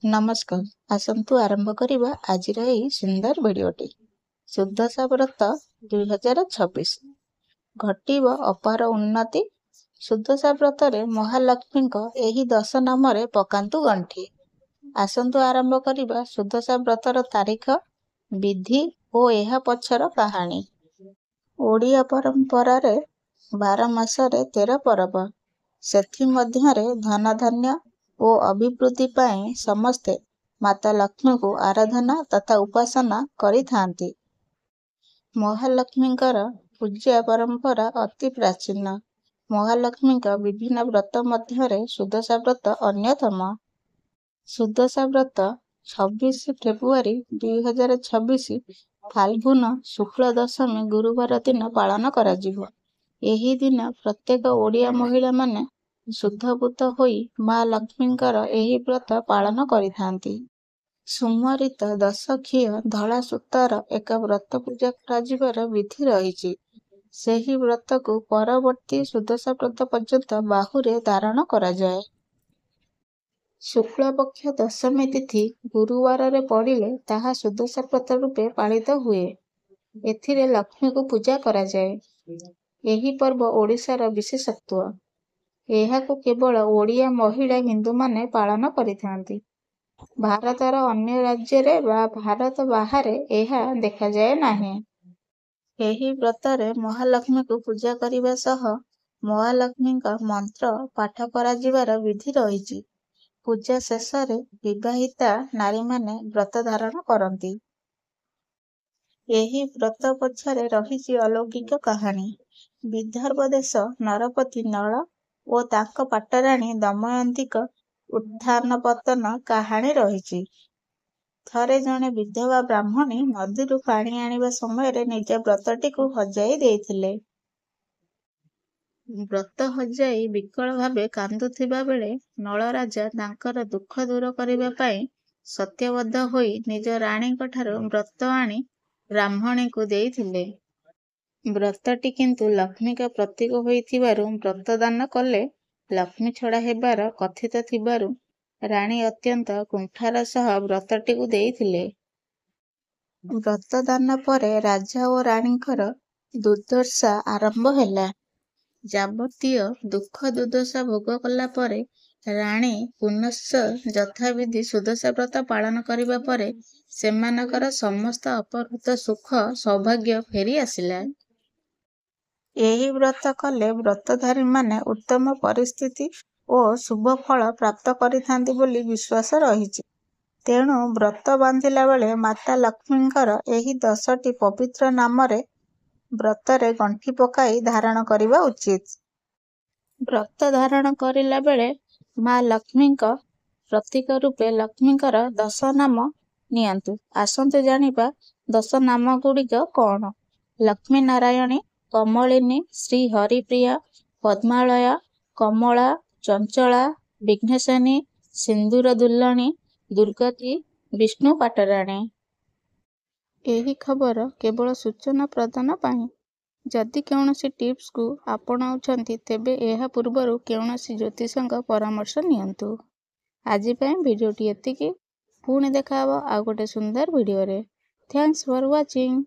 नमस्कार। आसंतु आरंभ करिबा आजिर एही सुंदर भिडियोटी। सुदशा व्रत 2026 घटिब अपार उन्नति। सुदशा व्रतरे महालक्ष्मीଙ୍କ एही 10 नामरे पकान्तु गंठी। आसंतु आरंभ करिबा सुदशा व्रतर तारीख, विधि ओ एहा पछर कहानी। ओडिया परंपरारे 12 मासरे 13 परब। सेथि मध्यरे धन धान्य ओ अभिवृद्धि पाई समस्ते माता लक्ष्मी को आराधना तथा उपासना करिथांती। महालक्ष्मींकर पूजा परंपरा अति प्राचीन। महालक्ष्मींक विभिन्न व्रत मध्यरे सुदशा व्रत अन्यतम। सुदशा व्रत 26 फेब्रुआरी 2026 फाल्गुन शुक्ल दशमी गुरुवार दिन पालन कराजिବ। एही दिन प्रत्येक ओडिया महिला माने शुद्धभूत होई मां लक्ष्मींकर एही व्रत पालन करिथांती। सुमरित 10 घिଅ धଳा सूतार एक व्रत पूजा कराजिବାର विधि रहिछि। ସେହି व्रतକୁ परवर्ती सुदशा व्रत पर्यंत बाहुरे धारण कराଯାଏ। शुक्ल पक्ष दशमी तिथि गुरुवाରରେ पड़िले ताहा सुदशा व्रत रूपे पालित हुए। एथिरे लक्ष्मीକୁ पूजा कराଯାए। ଏହି पर्व ओडिशार विशेषत्व। एहाକୁ केवଳ ओडिया महिला हिंदूମାନେ ପାଳନ କରିଥାନ୍ତି। ଭାରତର ଅନ୍ୟ ରାଜ୍ୟରେ ବା ଭାରତ ବାହାରେ ଏହା ଦେଖାଯାଏ ନାହିଁ। ଏହି ବ୍ରତରେ ମହାଲକ୍ଷ୍ମୀକୁ ପୂଜା କରିବା ସହ ମହାଲକ୍ଷ୍ମୀଙ୍କ ମନ୍ତ୍ର ପାଠ କରାଯିବାର ବିଧି ରହିଛି। ପୂଜା ଶେଷରେ ବିବାହିତା ନାରୀମାନେ ବ୍ରତ ଧାରଣ କରନ୍ତି। ଏହି ବ୍ରତ ପଛରେ ରହିଛି ଅଲୌକିକ କାହାଣୀ। ବିଦର୍ଭ ଦେଶ ନରପତି ନଳ ଓ ତାଙ୍କ ପାଟରାଣୀ ଦମୟନ୍ତୀଙ୍କ ଉତ୍ଥାନ ପତନ କାହାଣୀ ରହିଛି। ଥରେ ଜଣେ ବିଧବା ବ୍ରାହ୍ମଣୀ ନଦୀରୁ ପାଣି ଆଣିବା ସମୟରେ ନିଜ ବ୍ରତଟିକୁ ହଜାଇ ଦେଇଥିଲେ। ବ୍ରତ ହଜାଇ ବିକଳ ଭାବେ କାନ୍ଦୁଥିବା ବେଳେ ନଳ ରାଜା ତାଙ୍କର ଦୁଃଖ ଦୂର କରିବା ପାଇଁ ସତ୍ୟବଦ୍ଧ ହୋଇ ନିଜ ରାଣୀଙ୍କ ଠାରୁ ବ୍ରତ ଆଣି ବ୍ରାହ୍ମଣୀଙ୍କୁ ଦେଇଥିଲେ। ବ୍ରତଟି କିନ୍ତୁ ଲକ୍ଷ୍ମୀଙ୍କ ପ୍ରତୀକ ହୋଇଥିବାରୁ ବ୍ରତ ଦାନ କଲେ ଲକ୍ଷ୍ମୀ ଛଡ଼ା ହେବାର କଥିତ ଥିବାରୁ ରାଣୀ ଅତ୍ୟନ୍ତ କୁଣ୍ଠାର ସହ ବ୍ରତଟିକୁ ଦେଇଥିଲେ। ବ୍ରତ ଦାନ ପରେ ରାଜା ଓ ରାଣୀଙ୍କର ଦୁର୍ଦ୍ଦଶା ଆରମ୍ଭ ହେଲା। ଯାବତୀୟ ଦୁଃଖ ଦୁର୍ଦ୍ଦଶା ଭୋଗ କଲା ପରେ ରାଣୀ ପୁନଶ୍ଚ ଯଥାବିଧି ସୁଦଶା ବ୍ରତ ପାଳନ କରିବା ପରେ ସେମାନଙ୍କର ସମସ୍ତ ଅପହୃତ ସୁଖ ସୌଭାଗ୍ୟ ଫେରି ଆସିଲା। ଏହି ବ୍ରତ କଲେ ବ୍ରତଧାରୀମାନେ ଉତ୍ତମ ପରିସ୍ଥିତି ଓ ଶୁଭ ଫଳ ପ୍ରାପ୍ତ କରିଥାନ୍ତି ବୋଲି ବିଶ୍ୱାସ ରହିଛି। ତେଣୁ ବ୍ରତ ବାନ୍ଧିଲା ବେଳେ ମାତା ଲକ୍ଷ୍ମୀଙ୍କର ଏହି 10ଟି ପବିତ୍ର ନାମରେ ବ୍ରତରେ ଗଣ୍ଠି ପକାଇ ଧାରଣ କରିବା ଉଚିତ। ବ୍ରତ ଧାରଣ କରିଲା ବେଳେ ମା ଲକ୍ଷ୍ମୀଙ୍କ ପ୍ରତୀକ ରୂପେ ଲକ୍ଷ୍ମୀଙ୍କର 10 ନାମ ନିଅନ୍ତୁ। ଆସନ୍ତୁ ଜାଣିବା 10 ନାମ ଗୁଡ଼ିକ କ'ଣ? ଲକ୍ଷ୍ମୀ ନାରାୟଣୀ, କମଳିନୀ, ଶ୍ରୀ ହରିପ୍ରିୟା, ପଦ୍ମାଳୟା, କମଳା, ଚଞ୍ଚଳା, ବିଘ୍ନେଶ୍ୱିନୀ, ସିନ୍ଦୂର ଦୁଲଣୀ, ଦୁର୍ଗତି, ବିଷ୍ଣୁ ପାଟରାଣୀ। ଏହି ଖବର କେବଳ ସୂଚନା ପ୍ରଦାନ ପାଇଁ। ଯଦି କୌଣସି ଟିପ୍ସକୁ ଆପଣାଉଛନ୍ତି ତେବେ ଏହା ପୂର୍ବରୁ କୌଣସି ଜ୍ୟୋତିଷଙ୍କ ପରାମର୍ଶ ନିଅନ୍ତୁ। ଆଜି ପାଇଁ ଭିଡ଼ିଓଟି ଏତିକି। ପୁଣି ଦେଖା ହେବ ଆଉ ଗୋଟେ ସୁନ୍ଦର ଭିଡ଼ିଓରେ। ଥ୍ୟାଙ୍କ୍ସ ଫର ୱାଚିଂ।